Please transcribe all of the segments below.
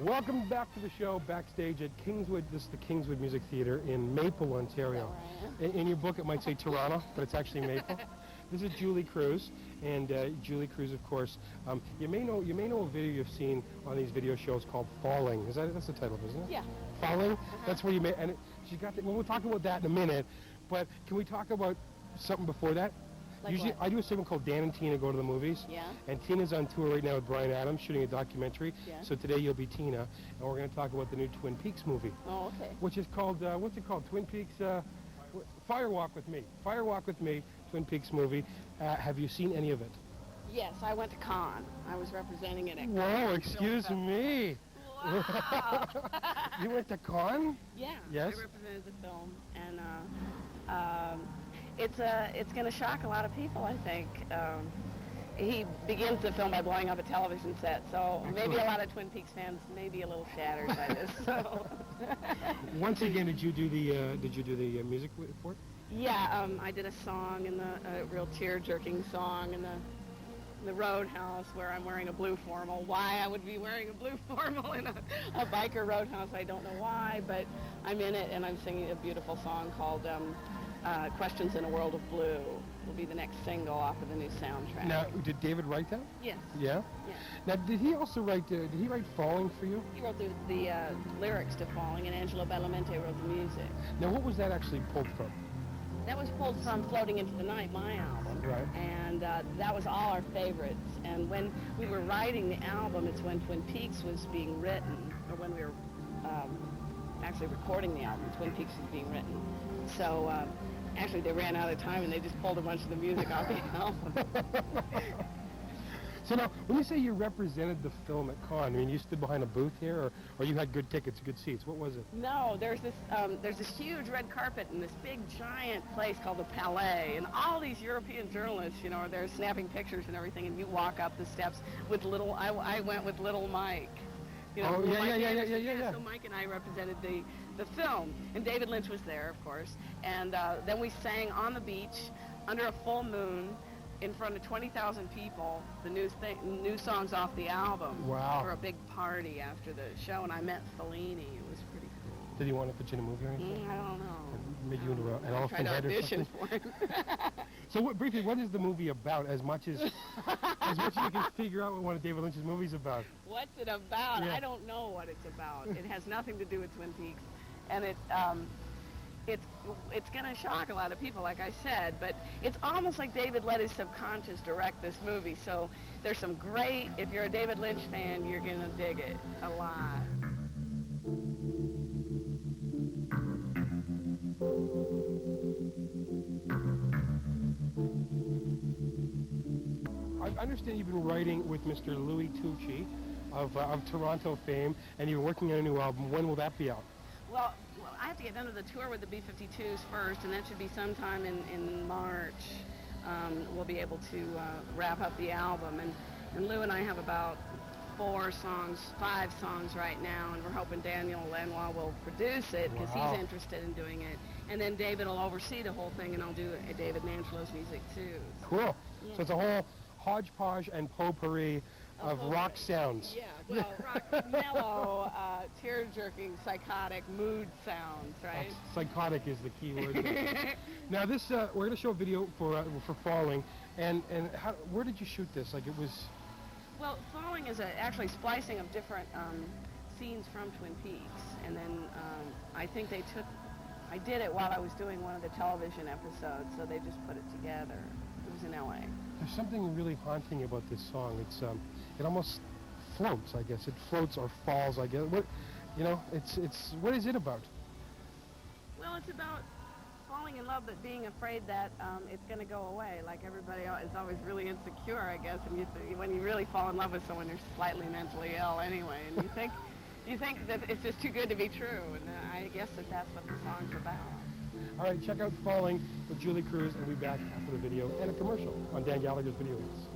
Welcome back to the show, backstage at Kingswood. This is the Kingswood Music Theatre in Maple, Ontario. In your book, it might say Toronto, but it's actually Maple. This is Julee Cruise, and Julee Cruise, of course. You may know a video you've seen on these video shows called Falling. That's the title, isn't it? Yeah. Falling. That's where you made. And she got. Well, we'll talk about that in a minute. But can we talk about something before that? Like Usually, what? I do a segment called Dan and Tina Go to the Movies. Yeah. And Tina's on tour right now with Brian Adams, shooting a documentary. Yeah. So today you'll be Tina, and we're going to talk about the new Twin Peaks movie. Oh, okay. Which is called, what's it called? Twin Peaks, Fire Walk with Me. Fire Walk with Me, Twin Peaks movie. Have you seen any of it? Yes, I went to Cannes. I was representing it at Cannes. Whoa, excuse me. Wow. You went to Cannes? Yeah. Yes. I represented the film, and it's going to shock a lot of people, I think. He begins the film by blowing up a television set, so maybe a lot of Twin Peaks fans may be a little shattered by this. So. Once again, did you do the music for it? Yeah, I did a song, and a real tear-jerking song, in the Roadhouse, where I'm wearing a blue formal. Why I would be wearing a blue formal in a biker roadhouse, I don't know why, but I'm in it, and I'm singing a beautiful song called Questions in a World of Blue. Will be the next single off of the new soundtrack. Now, did David write that? Yes. Yeah? Yeah. Now, did he also write, did he write Falling for you? He wrote the lyrics to Falling, and Angelo Badalamenti wrote the music. Now, what was that actually pulled from? That was pulled from Floating into the Night, my album. Right. And that was all our favorites. And when we were writing the album, it's when Twin Peaks was being written, or when we were actually recording the album, Twin Peaks was being written. So actually they ran out of time and they just pulled a bunch of the music off the album. So now, when you say you represented the film at Cannes, I mean, you stood behind a booth here, or you had good tickets, good seats? What was it? No, there's this huge red carpet in this big giant place called the Palais, and all these European journalists, you know, are there snapping pictures and everything, and you walk up the steps with little, I went with little Mike. You know, oh, yeah. So Mike and I represented the film, and David Lynch was there, of course, and then we sang on the beach under a full moon, in front of 20,000 people, the new songs off the album. Wow. For a big party after the show, and I met Fellini. It was pretty cool. Did he want to put you in a movie or anything? I don't know. Made you into an elephant head or something? For him. So briefly, what is the movie about, as much as you can figure out what one of David Lynch's movies about? What's it about? Yeah. I don't know what it's about. It has nothing to do with Twin Peaks, and it's going to shock a lot of people, like I said, but it's almost like David let his subconscious direct this movie. So there's some great, if you're a David Lynch fan, you're going to dig it a lot. I understand you've been writing with Mr. Louis Tucci of Toronto fame, and you're working on a new album. When will that be out? Well, I have to get done to the tour with the B-52s first, and that should be sometime in March. We'll be able to wrap up the album, and Lou and I have about 5 songs right now, and we're hoping Daniel Lanois will produce it, because he's interested in doing it. And then David will oversee the whole thing, and I'll do David Mangelo's music too. Cool. Yeah. So it's a whole hodgepodge and potpourri of rock sounds. Yeah, well, rock, mellow, tear-jerking, psychotic mood sounds, right? Psychotic is the key word. Now this, we're going to show a video for Falling, and where did you shoot this? Like, it was... Well, Falling is actually splicing of different scenes from Twin Peaks, and then I think I did it while I was doing one of the television episodes, so they just put it together. It was in L.A. There's something really haunting about this song. It's it almost floats, I guess. It floats or falls, I guess. What, you know, it's what is it about? Well, it's about falling in love, but being afraid that it's going to go away. Like everybody else is always really insecure, I guess. And when you really fall in love with someone, you're slightly mentally ill anyway, and you think that it's just too good to be true. And I guess that's what the song's about. All right, check out Falling with Julee Cruise, and we'll be back after the video and a commercial on Dan Gallagher's Video Hits.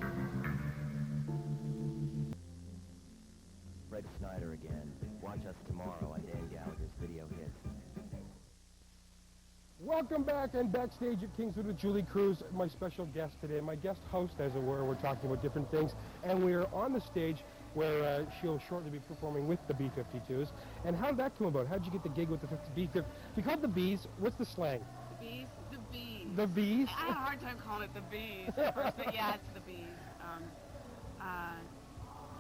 Fred Snyder again. Watch us tomorrow on Dan Gallagher's Video Hits. Welcome back, and backstage at Kingswood with Julee Cruise, my special guest today, my guest host, as it were. We're talking about different things, and we are on the stage where she'll shortly be performing with the B-52s. And how did that come about? How did you get the gig with the B-50? You call it the Bees. What's the slang? The bees? The bees. The Bees? I had a hard time calling it the bees at first, but yeah, it's the bees.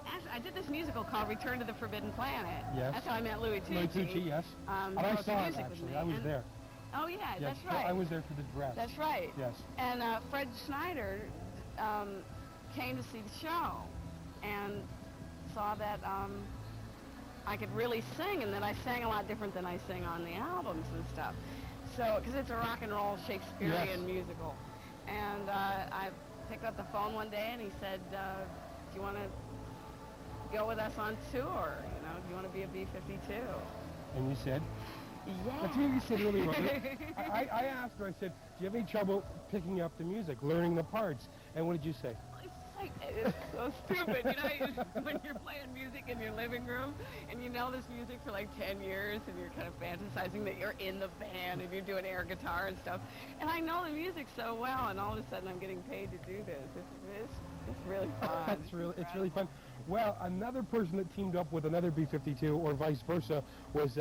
Actually, I did this musical called Return to the Forbidden Planet. Yes. That's how I met Louis Tucci. Louis Tucci, yes. And I saw it, actually. I was there. Oh, yeah, Yes, that's right. I was there for the dress. That's right. Yes. And Fred Schneider came to see the show and saw that I could really sing, and that I sang a lot different than I sing on the albums and stuff. So, because it's a rock and roll Shakespearean musical. And I picked up the phone one day, and he said, do you want to go with us on tour? You know, do you want to be a B-52? And you said? Yeah. That's what you said earlier. I asked her, I said, do you have any trouble picking up the music, learning the parts? And what did you say? It's so stupid, you know, when you're playing music in your living room and you know this music for like 10 years and you're kind of fantasizing that you're in the band and you're doing air guitar and stuff. And I know the music so well, and all of a sudden I'm getting paid to do this. It's really fun. It's really fun. Well, another person that teamed up with another B-52, or vice versa, was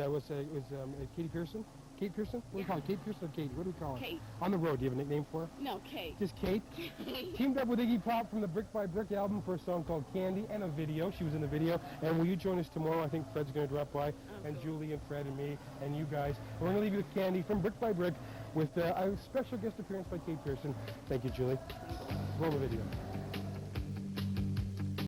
Katie Pearson. Kate Pearson? What do you call it? Kate Pearson or Katie? What do we call her? Kate. On the road, do you have a nickname for her? No, Kate. Just Kate? Teamed up with Iggy Pop from the Brick by Brick album for a song called Candy, and a video. She was in the video. And will you join us tomorrow? I think Fred's going to drop by, and cool. Julie and Fred and me and you guys. We're going to leave you with Candy from Brick by Brick with a special guest appearance by Kate Pearson. Thank you, Julie. Roll the video.